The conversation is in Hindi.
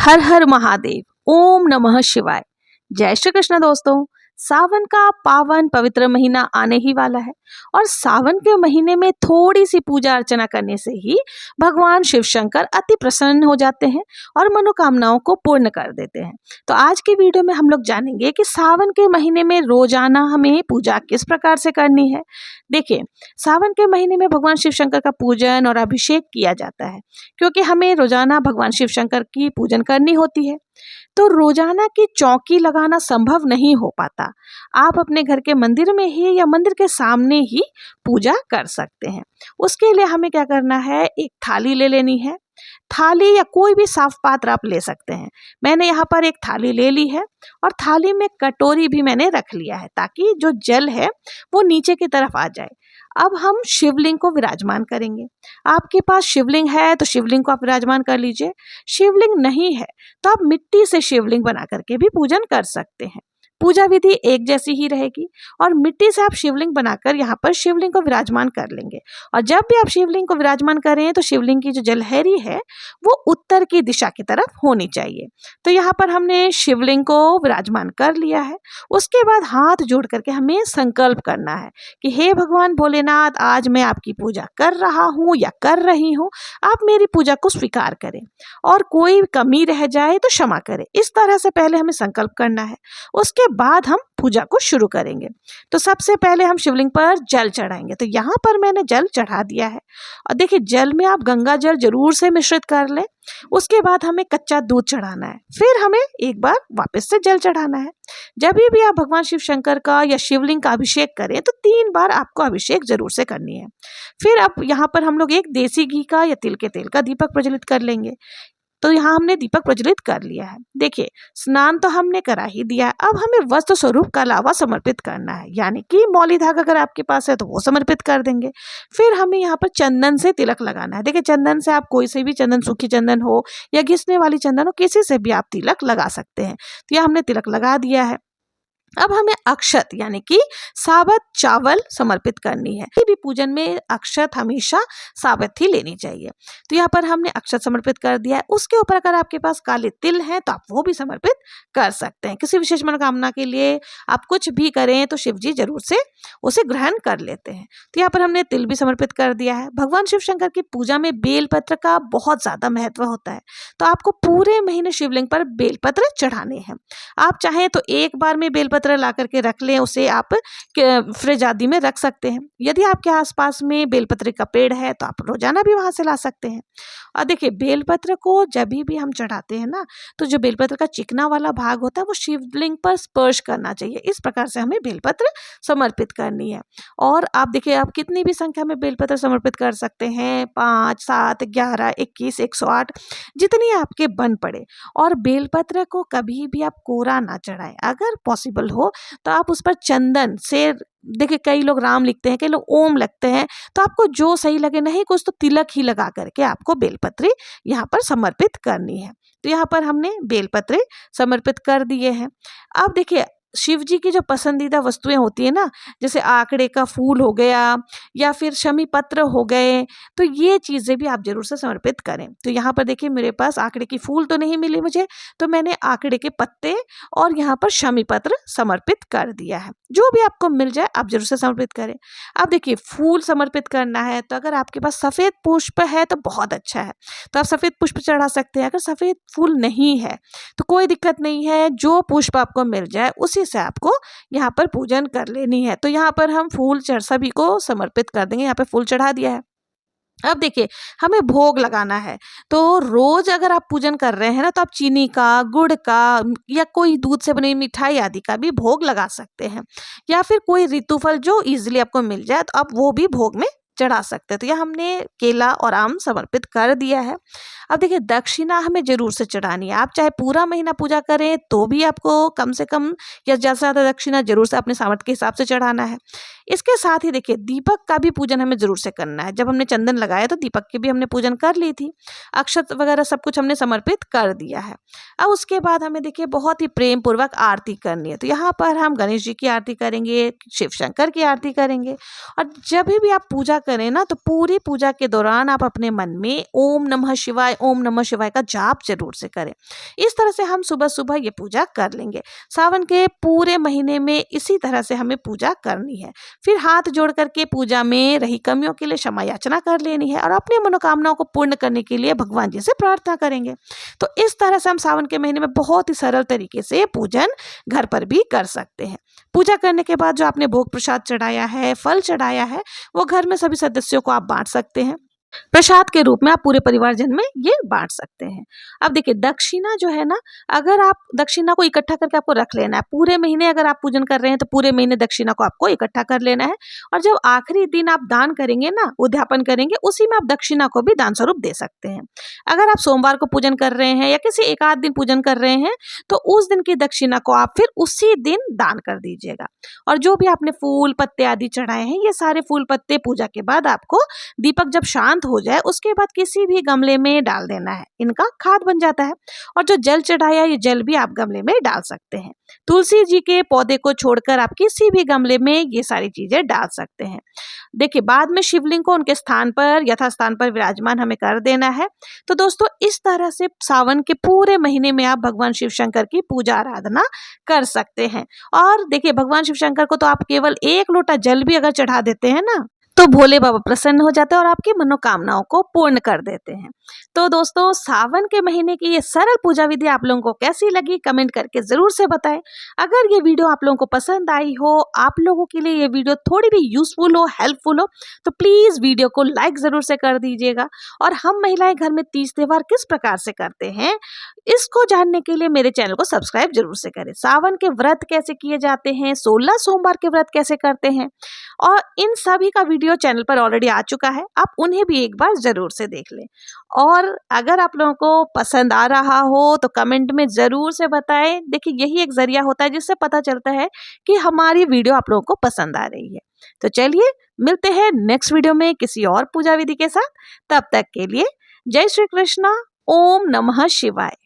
हर हर महादेव। ओम नमः शिवाय। जय श्री कृष्ण दोस्तों। सावन का पावन पवित्र महीना आने ही वाला है और सावन के महीने में थोड़ी सी पूजा अर्चना करने से ही भगवान शिव शंकर अति प्रसन्न हो जाते हैं और मनोकामनाओं को पूर्ण कर देते हैं। तो आज की वीडियो में हम लोग जानेंगे कि सावन के महीने में रोजाना हमें पूजा किस प्रकार से करनी है। देखिए, सावन के महीने में भगवान शिव शंकर का पूजन और अभिषेक किया जाता है क्योंकि हमें रोजाना भगवान शिव शंकर की पूजन करनी होती है। तो रोजाना की चौकी लगाना संभव नहीं हो पाता। आप अपने घर के मंदिर में ही या मंदिर के सामने ही पूजा कर सकते हैं। उसके लिए हमें क्या करना है, एक थाली ले लेनी है। थाली या कोई भी साफ पात्र आप ले सकते हैं। मैंने यहाँ पर एक थाली ले ली है और थाली में कटोरी भी मैंने रख लिया है ताकि जो जल है वो नीचे की तरफ आ जाए। अब हम शिवलिंग को विराजमान करेंगे। आपके पास शिवलिंग है तो शिवलिंग को आप विराजमान कर लीजिए। शिवलिंग नहीं है तो आप मिट्टी से शिवलिंग बना करके भी पूजन कर सकते हैं। पूजा विधि एक जैसी ही रहेगी और मिट्टी से आप शिवलिंग बनाकर यहाँ पर शिवलिंग को विराजमान कर लेंगे। और जब भी आप शिवलिंग को विराजमान करें तो शिवलिंग की जो जलहरी है वो उत्तर की दिशा की तरफ होनी चाहिए। तो यहाँ पर हमने शिवलिंग को विराजमान कर लिया है। उसके बाद हाथ जोड़ करके हमें संकल्प करना है कि हे भगवान भोलेनाथ, आज मैं आपकी पूजा कर रहा हूँ या कर रही हूँ, आप मेरी पूजा को स्वीकार करें और कोई कमी रह जाए तो क्षमा करें। इस तरह से पहले हमें संकल्प करना है। उसके बाद हम पूजा को शुरू करेंगे। तो सबसे पहले हम शिवलिंग पर जल चढ़ाएंगे। तो यहाँ पर मैंने जल चढ़ा दिया है और देखिए, जल में आप गंगा जल जरूर से मिश्रित कर लें। उसके बाद हमें कच्चा दूध चढ़ाना है, फिर हमें एक बार वापस से जल चढ़ाना है। जब भी आप भगवान शिव शंकर का या शिवलिंग का अभिषेक करें तो 3 बार आपको अभिषेक जरूर से करनी है। फिर अब यहाँ पर हम लोग एक देसी घी का या तिल के तेल का दीपक प्रज्वलित कर लेंगे। तो यहाँ हमने दीपक प्रज्वलित कर लिया है। देखिए, स्नान तो हमने करा ही दिया है। अब हमें वस्त्र स्वरूप का लावा समर्पित करना है, यानी कि मौली धागा अगर आपके पास है तो वो समर्पित कर देंगे। फिर हमें यहाँ पर चंदन से तिलक लगाना है। देखिए, चंदन से आप कोई से भी चंदन, सूखी चंदन हो या घिसने वाली चंदन हो, किसी से भी आप तिलक लगा सकते हैं। तो यह हमने तिलक लगा दिया है। अब हमें अक्षत यानी कि साबत चावल समर्पित करनी है। किसी भी पूजन में अक्षत हमेशा साबत ही लेनी चाहिए। तो यहाँ पर हमने अक्षत समर्पित कर दिया है। उसके ऊपर अगर आपके पास काले तिल हैं तो आप वो भी समर्पित कर सकते हैं। किसी विशेष मनोकामना के लिए आप कुछ भी करें तो शिव जी जरूर से उसे ग्रहण कर लेते हैं। तो यहाँ पर हमने तिल भी समर्पित कर दिया है। भगवान शिव शंकर की पूजा में बेलपत्र का बहुत ज्यादा महत्व होता है, तो आपको पूरे महीने शिवलिंग पर बेलपत्र चढ़ाने हैं। आप चाहें तो एक बार में बेलपत्र ला करके रख लें, उसे आप फ्रिज आदि में रख सकते हैं। यदि आपके आसपास में बेलपत्र का पेड़ है तो आप रोजाना भी वहां से ला सकते हैं। और देखिए, बेलपत्र को जब भी हम चढ़ाते हैं ना, तो जो बेलपत्र का चिकना वाला भाग होता है वो शिवलिंग पर स्पर्श करना चाहिए। इस प्रकार से हमें बेलपत्र समर्पित करनी है। और आप देखिए, आप कितनी भी संख्या में बेलपत्र समर्पित कर सकते हैं, 5, 7, 11, 21, 108, जितनी आपके बन पड़े। और बेलपत्र को कभी भी आप कोरा ना चढ़ाएं। अगर पॉसिबल हो तो आप उस पर चंदन से, देखिए कई लोग राम लिखते हैं, कई लोग ओम लिखते हैं, तो आपको जो सही लगे, नहीं कुछ तो तिलक ही लगा करके आपको बेलपत्री यहाँ पर समर्पित करनी है। तो यहाँ पर हमने बेलपत्री समर्पित कर दिए हैं। अब देखिए, शिव जी की जो पसंदीदा वस्तुएं होती है ना, जैसे आंकड़े का फूल हो गया या फिर शमी पत्र हो गए, तो ये चीजें भी आप जरूर से समर्पित करें। तो यहाँ पर देखिए, मेरे पास आंकड़े की फूल तो नहीं मिली मुझे, तो मैंने आंकड़े के पत्ते और यहाँ पर शमी पत्र समर्पित कर दिया है। जो भी आपको मिल जाए आप जरूर से समर्पित करें। अब देखिए, फूल समर्पित करना है तो अगर आपके पास सफेद पुष्प है तो बहुत अच्छा है, तो आप सफेद पुष्प चढ़ा सकते हैं। अगर सफेद फूल नहीं है तो कोई दिक्कत नहीं है, जो पुष्प आपको मिल जाए उसी से आपको यहाँ पर पूजन कर लेनी है। तो यहाँ पर हम फूल सभी को समर्पित कर देंगे। यहाँ पे फूल चढ़ा दिया है। अब देखिए, हमें भोग लगाना है। तो रोज अगर आप पूजन कर रहे हैं ना, तो आप चीनी का, गुड़ का या कोई दूध से बनी मिठाई आदि का भी भोग लगा सकते हैं, या फिर कोई ऋतुफल जो इजीली आपको मिल जाए तो आप वो भी भोग में चढ़ा सकते हैं। तो यह हमने केला और आम समर्पित कर दिया है। अब देखिए, दक्षिणा हमें जरूर से चढ़ानी है। आप चाहे पूरा महीना पूजा करें तो भी आपको कम से कम या ज़्यादा से ज़्यादा दक्षिणा जरूर से अपने सामर्थ्य के हिसाब से चढ़ाना है। इसके साथ ही देखिए, दीपक का भी पूजन हमें जरूर से करना है। जब हमने चंदन लगाया तो दीपक की भी हमने पूजन कर ली थी। अक्षत वगैरह सब कुछ हमने समर्पित कर दिया है। अब उसके बाद हमें देखिए बहुत ही प्रेम पूर्वक आरती करनी है। तो यहाँ पर हम गणेश जी की आरती करेंगे, शिव शंकर की आरती करेंगे। और जब भी आप पूजा करें ना तो पूरी पूजा के दौरान आप अपने मन में ओम नमः शिवाय का जाप जरूर से करें। इस तरह से हम सुबह सुबह ये पूजा कर लेंगे। सावन के पूरे महीने में इसी तरह से हमें पूजा करनी है। फिर हाथ जोड़ करके पूजा में रही कमियों के लिए क्षमा याचना कर लेनी है और अपनी मनोकामनाओं को पूर्ण करने के लिए भगवान जी से प्रार्थना करेंगे। तो इस तरह से हम सावन के महीने में बहुत ही सरल तरीके से पूजन घर पर भी कर सकते हैं। पूजा करने के बाद जो आपने भोग प्रसाद चढ़ाया है, फल चढ़ाया है, वो घर में सभी सदस्यों को आप बांट सकते हैं। प्रसाद के रूप में आप पूरे परिवारजन में ये बांट सकते हैं। अब देखिए दक्षिणा जो है ना, अगर आप दक्षिणा को इकट्ठा करके आपको रख लेना है। पूरे महीने अगर आप पूजन कर रहे हैं तो पूरे महीने दक्षिणा को आपको इकट्ठा कर लेना है और जब आखिरी दिन आप दान करेंगे ना, उद्यापन करेंगे, उसी में आप दक्षिणा को भी दान स्वरूप दे सकते हैं। अगर आप सोमवार को पूजन कर रहे हैं या किसी एक आध दिन पूजन कर रहे हैं तो उस दिन की दक्षिणा को आप फिर उसी दिन दान कर दीजिएगा। और जो भी आपने फूल पत्ते आदि चढ़ाए हैं, ये सारे फूल पत्ते पूजा के बाद आपको दीपक जब शांत हो जाए उसके बाद किसी भी गमले में डाल देना है। इनका खाद बन जाता है। और जो जल चढ़ाया ये जल भी आप गमले में डाल सकते हैं। तुलसी जी के पौधे को छोड़कर आप किसी भी गमले में ये सारी चीजें डाल सकते हैं। देखिए बाद में शिवलिंग को उनके स्थान पर यथास्थान पर विराजमान हमें कर देना है। तो दोस्तों इस तरह से सावन के पूरे महीने में आप भगवान शिव शंकर की पूजा आराधना कर सकते हैं। और देखिए भगवान शिव शंकर को तो आप केवल 1 लोटा जल भी अगर चढ़ा देते हैं ना तो भोले बाबा प्रसन्न हो जाते हैं और आपकी मनोकामनाओं को पूर्ण कर देते हैं। तो दोस्तों सावन के महीने की ये सरल पूजा विधि आप लोगों को कैसी लगी कमेंट करके जरूर से बताएं। अगर ये वीडियो आप लोगों को पसंद आई हो, आप लोगों के लिए ये वीडियो थोड़ी भी यूजफुल हो, हेल्पफुल हो, तो प्लीज वीडियो को लाइक जरूर से कर दीजिएगा। और हम महिलाएं घर में तीज त्योहार किस प्रकार से करते हैं इसको जानने के लिए मेरे चैनल को सब्सक्राइब जरूर से करें। सावन के व्रत कैसे किए जाते हैं, 16 सोमवार के व्रत कैसे करते हैं, और इन सभी का वीडियो चैनल पर ऑलरेडी आ चुका है। आप उन्हें भी एक बार जरूर से देख लें। और अगर आप लोगों को पसंद आ रहा हो तो कमेंट में जरूर से बताएं। देखिए यही एक जरिया होता है जिससे पता चलता है कि हमारी वीडियो आप लोगों को पसंद आ रही है। तो चलिए मिलते हैं नेक्स्ट वीडियो में किसी और पूजा विधि के साथ। तब तक के लिए जय श्री कृष्णा, ओम नमः शिवाय।